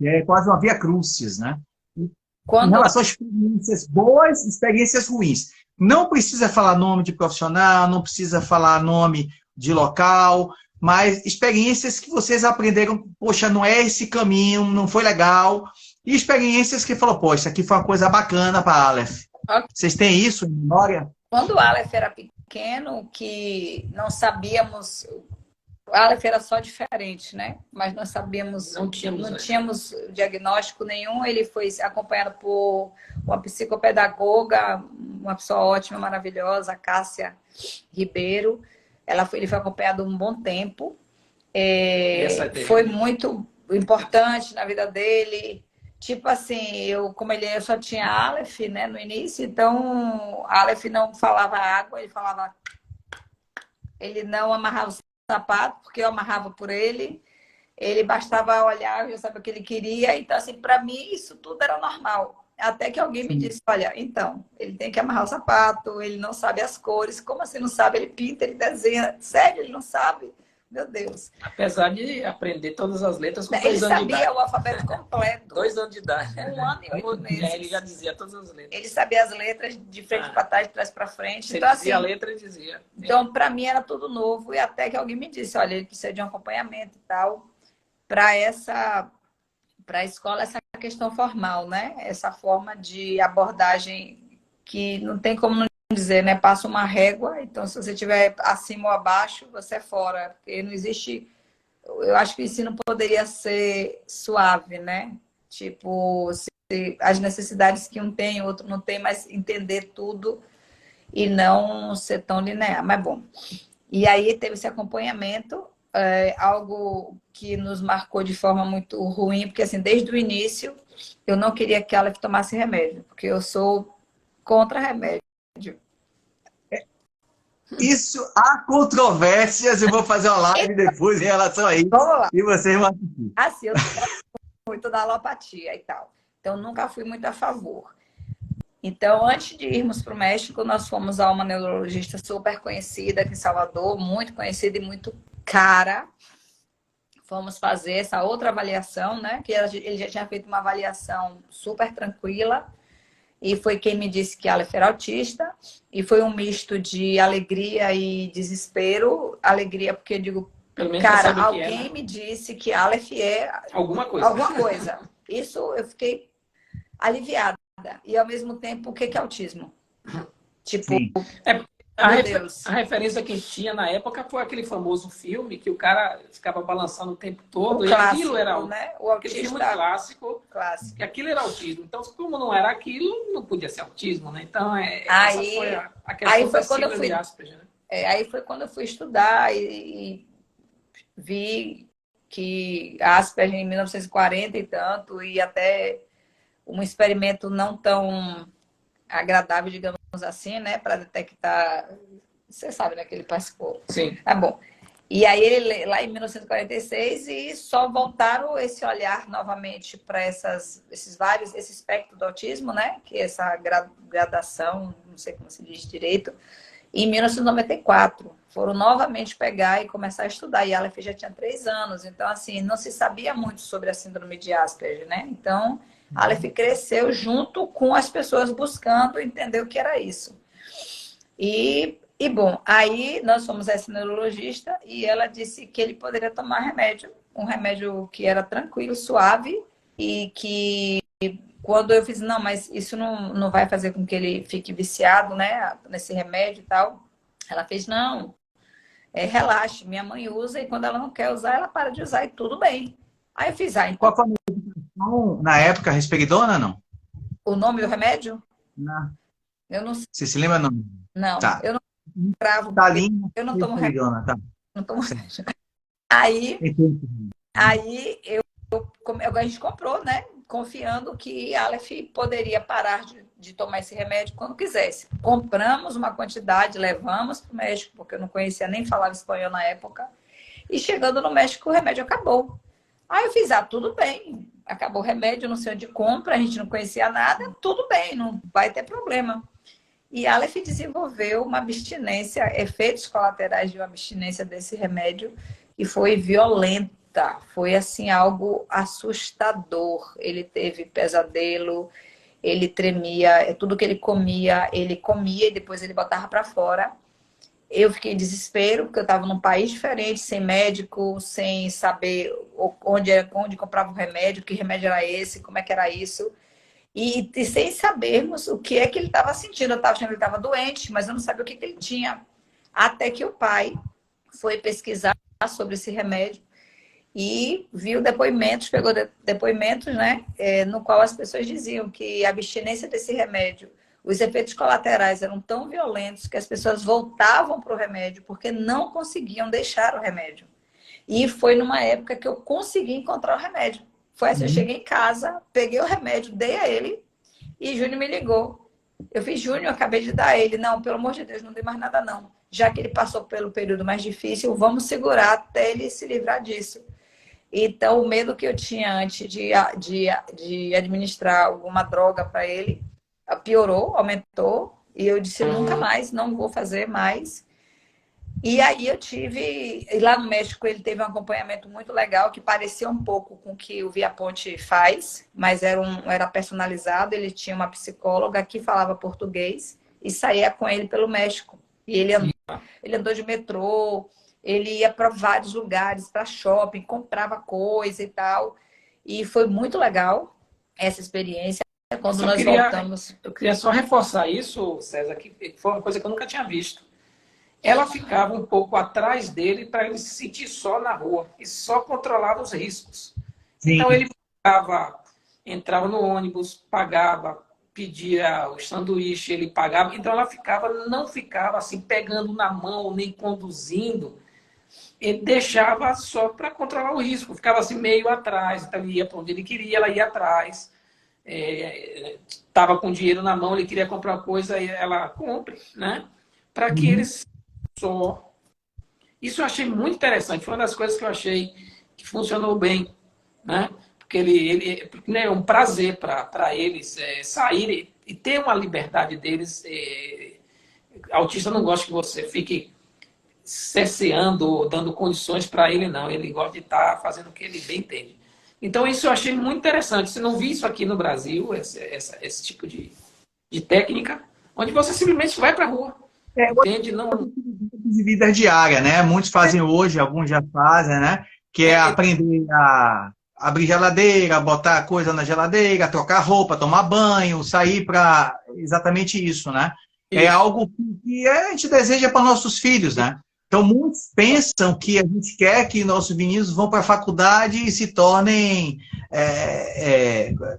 É quase uma via crucis, né? Em relação a experiências boas, experiências ruins. Não precisa falar nome de profissional, não precisa falar nome de local, mas experiências que vocês aprenderam, poxa, não é esse caminho, não foi legal. E experiências que falou, poxa, isso aqui foi uma coisa bacana para a Aleph. Vocês têm isso em memória? Quando o Aleph era pequeno, que não sabíamos... O Aleph era só diferente, né? Mas nós sabíamos... Não tínhamos diagnóstico nenhum. Ele foi acompanhado por uma psicopedagoga, uma pessoa ótima, maravilhosa, Cássia Ribeiro. Ele foi acompanhado um bom tempo. Foi muito importante na vida dele. Tipo assim, eu só tinha Aleph, né, no início, então Aleph não falava água, ele não amarrava o sapato, porque eu amarrava por ele. Ele bastava olhar, eu já sabia o que ele queria. Então, assim, para mim, isso tudo era normal. Até que alguém me disse, olha, então, ele tem que amarrar o sapato, ele não sabe as cores. Como assim não sabe? Ele pinta, ele desenha. Sério, ele não sabe? Meu Deus. Apesar de aprender todas as letras com Ele 2 anos de idade. sabia o alfabeto completo. 2 anos de idade. 1 ano e 8 meses. Ele já dizia todas as letras. Ele sabia as letras de frente para trás, de trás para frente. Você Então, dizia assim, a letra e dizia. então, para mim era tudo novo. E até que alguém me disse, olha, ele precisa de um acompanhamento e tal, para a escola, essa questão formal, né? Essa forma de abordagem que não tem como não dizer, né? Passa uma régua, então se você estiver acima ou abaixo, você é fora. Porque não existe... Eu acho que o ensino poderia ser suave, né? Tipo, as necessidades que um tem, o outro não tem, mas entender tudo e não ser tão linear. Mas bom, e aí teve esse acompanhamento, algo que nos marcou de forma muito ruim, porque assim, desde o início eu não queria que ela tomasse remédio, porque eu sou contra remédio. Isso, há controvérsias, eu vou fazer uma live depois em relação a isso. Vamos lá. E vocês vão assistir. Assim, eu gosto muito da alopatia e tal. Então, nunca fui muito a favor. Então, antes de irmos para o México, nós fomos a uma neurologista super conhecida aqui em Salvador, muito conhecida e muito cara. Fomos fazer essa outra avaliação, né? Que ele já tinha feito uma avaliação super tranquila. E foi quem me disse que Aleph era autista. E foi um misto de alegria e desespero. Alegria, porque eu digo, Pelo menos cara, sabe o que alguém me disse que Aleph é alguma coisa. alguma coisa. Isso eu fiquei aliviada. E ao mesmo tempo, o que é autismo? Tipo, Sim. meu Deus. A referência que a gente tinha na época foi aquele famoso filme que o cara ficava balançando o tempo todo. O E clássico, aquilo era né? O aquele filme autista clássico. clássico. E aquilo era autismo. Então, como não era aquilo, não podia ser autismo, né? Então, Aí- essa foi a questão aí foi da quando eu sigla fui- de Asperger, né? Aí foi quando eu fui estudar e vi que Asperger em 1940 e tanto, e até um experimento não tão agradável, digamos assim, né? Para detectar... Você sabe, né? Que ele participou. Sim. Tá bom. E aí ele lá em 1946 e só voltaram esse olhar novamente para esse espectro do autismo, né? Que é essa gradação, não sei como se diz direito, em 1994. Foram novamente pegar e começar a estudar. E a Aleph já tinha 3 anos, então assim, não se sabia muito sobre a síndrome de Asperger, né? Então, a Aleph cresceu junto com as pessoas buscando entender o que era isso. E bom, aí nós fomos a essa neurologista e ela disse que ele poderia tomar remédio, um remédio que era tranquilo, suave, e que quando eu fiz, não, mas isso não vai fazer com que ele fique viciado, né, nesse remédio e tal. Ela fez, não, relaxe, minha mãe usa e quando ela não quer usar, ela para de usar e tudo bem. Aí eu fiz, então, Qual foi a medicação na época? Risperidona, não? o nome do remédio? Não. Eu não sei, Você se lembra, não? não, Tá. eu não cravo, Talina, eu não tomo remédio, risperidona, tá. não tomo remédio. Aí Entendi. Aí a gente comprou, né? Confiando que Aleph poderia parar de tomar esse remédio quando quisesse. Compramos uma quantidade, levamos para o México, porque eu não conhecia nem falava espanhol na época. E chegando no México, o remédio acabou. Aí eu fiz, tudo bem, acabou o remédio, não sei onde compra, a gente não conhecia nada, tudo bem, não vai ter problema. E Aleph desenvolveu uma abstinência, efeitos colaterais de uma abstinência desse remédio, e foi violenta. Foi assim algo assustador. Ele teve pesadelo, ele tremia, tudo que ele comia e depois ele botava para fora. Eu fiquei em desespero, porque eu estava num país diferente, sem médico, sem saber onde comprava o remédio, que remédio era esse, como é que era isso. E sem sabermos o que é que ele estava sentindo. Eu estava achando que ele estava doente, mas eu não sabia o que ele tinha. Até que o pai foi pesquisar sobre esse remédio e viu depoimentos, pegou depoimentos, né? No qual as pessoas diziam que a abstinência desse remédio, os efeitos colaterais eram tão violentos que as pessoas voltavam para o remédio porque não conseguiam deixar o remédio. E foi numa época que eu consegui encontrar o remédio. Foi assim, eu cheguei em casa, peguei o remédio, dei a ele e Júnior me ligou. Eu fiz, Júnior, acabei de dar a ele. Não, pelo amor de Deus, não dei mais nada não. Já que ele passou pelo período mais difícil, vamos segurar até ele se livrar disso. Então, o medo que eu tinha antes de administrar alguma droga para ele piorou, aumentou. E eu disse, nunca mais, não vou fazer mais. E aí eu tive, e lá no México ele teve um acompanhamento muito legal, que parecia um pouco com o que o Via Ponte faz, mas era personalizado, ele tinha uma psicóloga que falava português e saía com ele pelo México. E ele andou de metrô, ele ia para vários lugares, para shopping, comprava coisa e tal. E foi muito legal essa experiência quando nós voltamos. Eu queria só reforçar isso, César, que foi uma coisa que eu nunca tinha visto. Ela ficava um pouco atrás dele para ele se sentir só na rua e só controlava os riscos. Sim. Então ele entrava no ônibus, pagava, pedia o sanduíche, ele pagava. Então ela não ficava assim pegando na mão nem conduzindo. Ele deixava só para controlar o risco, ficava assim meio atrás. Então ele ia para onde ele queria, ela ia atrás. Estava com dinheiro na mão, ele queria comprar coisa, e ela compre, né? Para que eles só. Isso eu achei muito interessante. Foi uma das coisas que eu achei que funcionou bem, né? Porque né, é um prazer para eles saírem e ter uma liberdade deles. Autista não gosta que você fique cerceando ou dando condições para ele, não. Ele gosta de estar fazendo o que ele bem entende. Então, isso eu achei muito interessante. Você não vi isso aqui no Brasil, esse tipo de técnica, onde você simplesmente vai para a rua. Entende? Não... De vida diária, né? Muitos fazem hoje, alguns já fazem, né? Que é aprender a abrir geladeira, botar coisa na geladeira, trocar roupa, tomar banho, sair para exatamente isso, né? Isso. É algo que a gente deseja para nossos filhos, né? Então, muitos pensam que a gente quer que nossos meninos vão para a faculdade e se tornem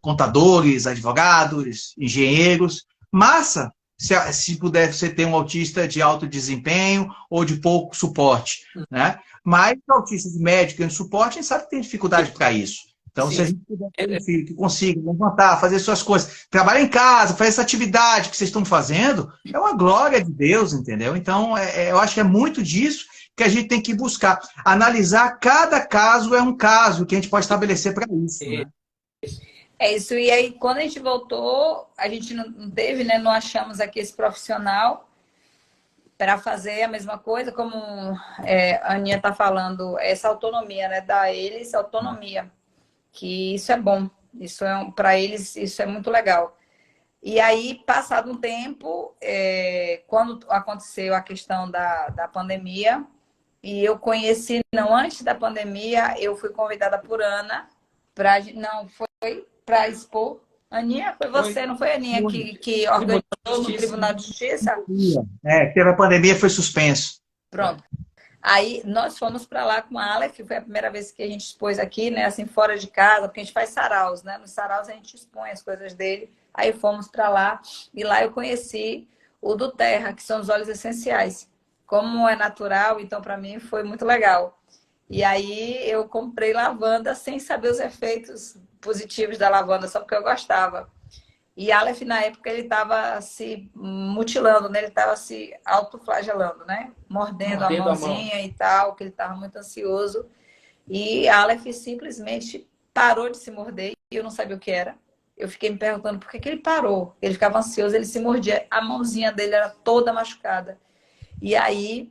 contadores, advogados, engenheiros. Massa! Se puder você ter um autista de alto desempenho ou de pouco suporte, né? Mas autistas médicos de suporte, a gente sabe que tem dificuldade para isso. Então, sim, se a gente puder ter um filho que consiga levantar, fazer suas coisas, trabalhar em casa, fazer essa atividade que vocês estão fazendo, é uma glória de Deus, entendeu? Então, eu acho que é muito disso que a gente tem que buscar. Analisar cada caso é um caso que a gente pode estabelecer para isso, né? É isso, e aí quando a gente voltou, a gente não teve, né? Não achamos aqui esse profissional para fazer a mesma coisa, como a Aninha está falando, essa autonomia, né? Dar a eles autonomia, que isso é bom, isso para eles isso é muito legal. E aí, passado um tempo, quando aconteceu a questão da pandemia, e eu conheci, não, antes da pandemia, eu fui convidada por Ana, para expor. Aninha, foi você, não foi a Aninha que organizou no Tribunal de Justiça? Teve a pandemia, foi suspenso. Pronto. Aí nós fomos para lá com a Aleph, foi a primeira vez que a gente expôs aqui, né, assim, fora de casa, porque a gente faz saraus, né? Nos saraus a gente expõe as coisas dele. Aí fomos para lá e lá eu conheci o do Terra, que são os óleos essenciais. Como é natural, então para mim foi muito legal. E aí eu comprei lavanda sem saber os efeitos positivos da lavanda, só porque eu gostava. E Aleph, na época, ele estava se mutilando, né? Ele estava se autoflagelando, né? Mordendo a mãozinha e tal, que ele estava muito ansioso. E Aleph simplesmente parou de se morder e eu não sabia o que era. Eu fiquei me perguntando por que ele parou. Ele ficava ansioso, ele se mordia. A mãozinha dele era toda machucada. E aí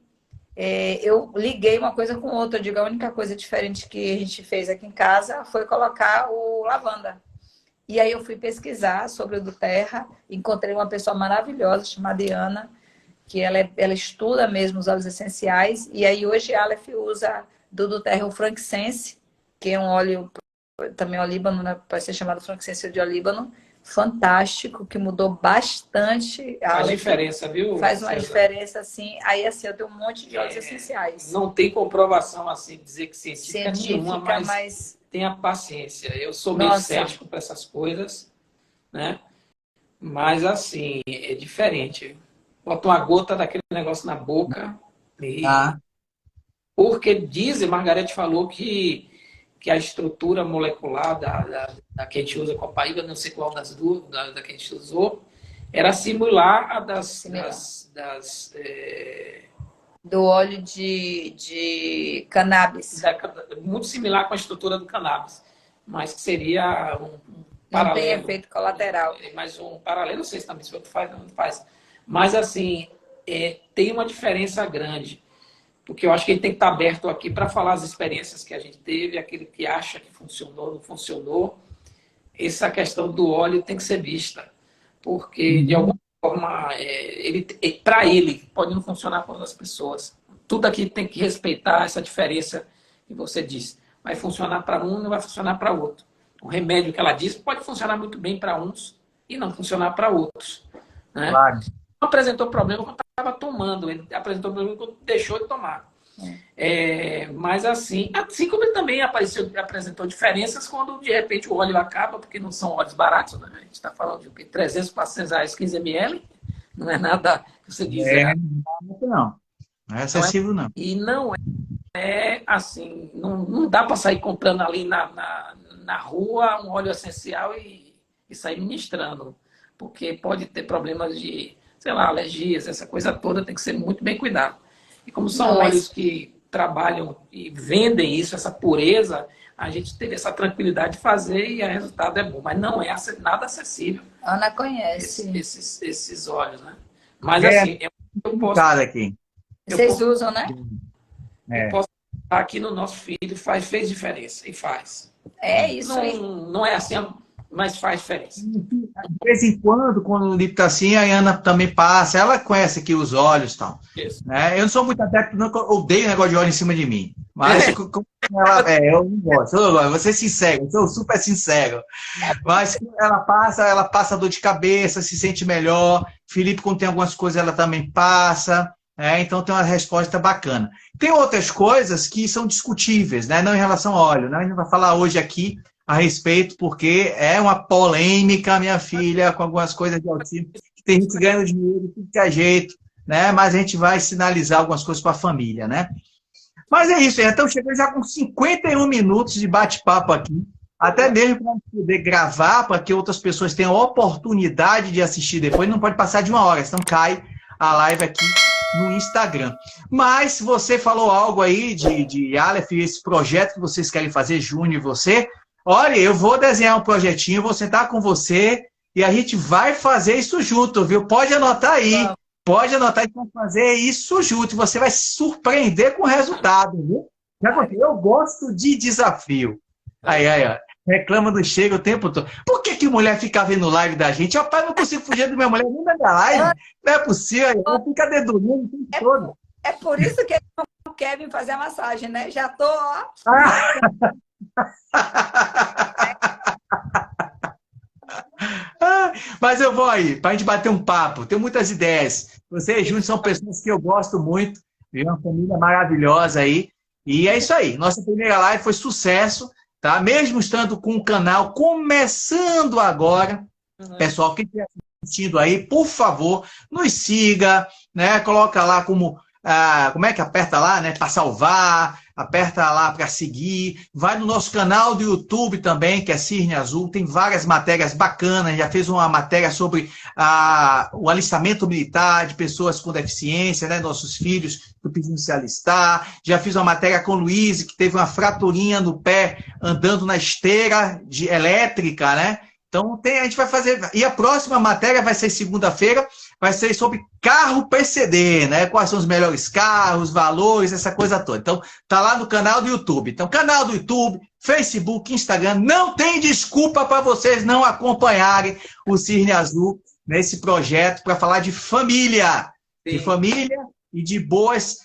eu liguei uma coisa com outra. Eu digo, a única coisa diferente que a gente fez aqui em casa foi colocar o lavanda. E aí eu fui pesquisar sobre o do Terra, encontrei uma pessoa maravilhosa chamada Ana, que ela estuda mesmo os óleos essenciais, e aí hoje a Aleph usa do Terra o frankincense, que é um óleo, também olíbano, né? Pode ser chamado frankincense de olíbano, fantástico, que mudou bastante. Faz diferença, viu? Faz uma diferença, assim. Aí, assim, eu tenho um monte de óleos essenciais. Não tem comprovação, assim, dizer que científica nenhuma, mas tenha paciência. Eu sou meio cético para essas coisas, né? Mas, assim, é diferente. Bota uma gota daquele negócio na boca e... Porque dizem, Margarete falou que a estrutura molecular da que a gente usa com a Paíba, não sei qual das duas, da que a gente usou, era similar à do óleo de cannabis. Muito similar com a estrutura do cannabis, mas que seria um paralelo. Não tem efeito colateral. Mas um paralelo, não sei se também se outro faz, não faz. Mas, assim, tem uma diferença grande. porque eu acho que ele tem que estar aberto aqui para falar as experiências que a gente teve, aquele que acha que funcionou, não funcionou. Essa questão do óleo tem que ser vista, porque de alguma forma, para ele, pode não funcionar para outras pessoas. Tudo aqui tem que respeitar essa diferença que você disse. Vai funcionar para um, não vai funcionar para outro. O remédio que ela disse pode funcionar muito bem para uns e não funcionar para outros. Né? Claro. Não apresentou problema quando estava tomando, ele apresentou problema quando deixou de tomar. Mas assim como ele também apresentou diferenças quando de repente o óleo acaba, porque não são óleos baratos, né? A gente está falando de 300, 400 reais, 15 ml, não é nada que você diz. Não é excessivo, não. E não é assim, não dá para sair comprando ali na rua um óleo essencial e sair ministrando, porque pode ter problemas de, sei lá, alergias, essa coisa toda tem que ser muito bem cuidado. E como são óleos que trabalham e vendem isso, essa pureza, a gente teve essa tranquilidade de fazer e o resultado é bom. Mas não é nada acessível. Ana conhece. Esses óleos, né? Mas assim, eu posso... Aqui. Vocês usam, né? Eu posso falar aqui no nosso filho, fez diferença. E faz. É isso aí. Não é assim, mas faz diferença. De vez em quando o Lipe tá assim, a Ana também passa, ela conhece aqui os olhos e tal. Né? Eu não sou muito adepto, não, eu odeio o negócio de óleo em cima de mim. Mas eu não gosto. Eu vou ser sincero, eu sou super sincero. Mas ela passa dor de cabeça, se sente melhor. Felipe, quando tem algumas coisas, ela também passa. Então tem uma resposta bacana. Tem outras coisas que são discutíveis, né? Não em relação ao óleo. Né? A gente vai falar hoje aqui a respeito, porque é uma polêmica, minha filha, com algumas coisas de autismo, que tem gente ganhando dinheiro de tudo que é jeito, né? Mas a gente vai sinalizar algumas coisas para a família, né? Mas é isso, então chegamos já com 51 minutos de bate-papo aqui, até mesmo para poder gravar, para que outras pessoas tenham a oportunidade de assistir depois, não pode passar de 1 hora, senão cai a live aqui no Instagram. Mas você falou algo aí de Aleph, esse projeto que vocês querem fazer, Júnior e você. Olha, eu vou desenhar um projetinho, vou sentar com você e a gente vai fazer isso junto, viu? Pode anotar aí. Pode anotar que vai fazer isso junto. Você vai se surpreender com o resultado, viu? Eu gosto de desafio. Aí, ó. Reclama do chega o tempo todo. Por que mulher fica vendo live da gente? Rapaz, não consigo fugir da minha mulher nem da minha live. Não é possível. Ela fica dedurando o tempo todo. É por isso que ele não quer vir fazer a massagem, né? Já tô, ó. Mas eu vou aí, para a gente bater um papo. Tenho muitas ideias. Você e Júnior são pessoas que eu gosto muito. Vi uma família maravilhosa aí. E é isso aí. Nossa primeira live foi sucesso, tá? Mesmo estando com o canal começando agora. Pessoal, quem estiver assistindo aí, por favor, nos siga, né? Coloca lá como é que aperta lá, né? Para salvar, aperta lá para seguir. Vai no nosso canal do YouTube também, que é Cisne Azul. Tem várias matérias bacanas. Já fez uma matéria sobre o alistamento militar de pessoas com deficiência, né? Nossos filhos que precisam se alistar. Já fiz uma matéria com o Luiz, que teve uma fraturinha no pé andando na esteira elétrica, né? Então, a gente vai fazer... E a próxima matéria vai ser segunda-feira, vai ser sobre carro PCD, né? Quais são os melhores carros, valores, essa coisa toda. Então, tá lá no canal do YouTube. Então, canal do YouTube, Facebook, Instagram, não tem desculpa para vocês não acompanharem o Cisne Azul nesse projeto para falar de família. Sim. De família e de boas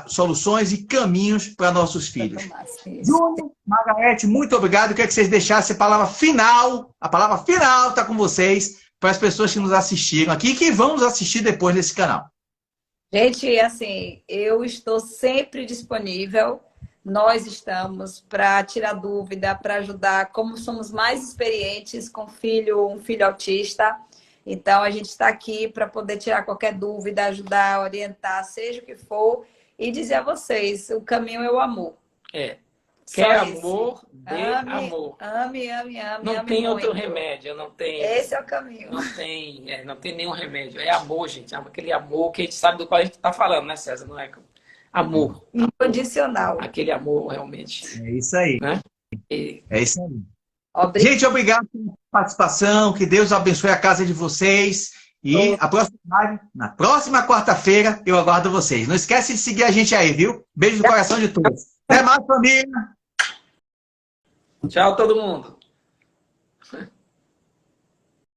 soluções e caminhos para nossos filhos. Júnior, Margarete, muito obrigado. Eu queria que vocês deixassem a palavra final. A palavra final está com vocês, para as pessoas que nos assistiram aqui e que vão nos assistir depois nesse canal. Gente, assim, eu estou sempre disponível. Nós estamos para tirar dúvida, para ajudar. Como somos mais experientes com um filho autista, então a gente está aqui para poder tirar qualquer dúvida, ajudar, orientar, seja o que for, e dizer a vocês, o caminho é o amor. Quer amor, dê ame, amor. Ame. Não tem outro remédio, não tem. Esse é o caminho. Não tem nenhum remédio. É amor, gente. Aquele amor que a gente sabe do qual a gente está falando, né, César? Não é amor. Incondicional. Aquele amor, realmente. É isso aí. Né? É isso aí. Gente, obrigado pela participação. Que Deus abençoe a casa de vocês. E a próxima live, na próxima quarta-feira, eu aguardo vocês. Não esquece de seguir a gente aí, viu? Beijo no coração de todos. Até mais, família! Tchau, todo mundo.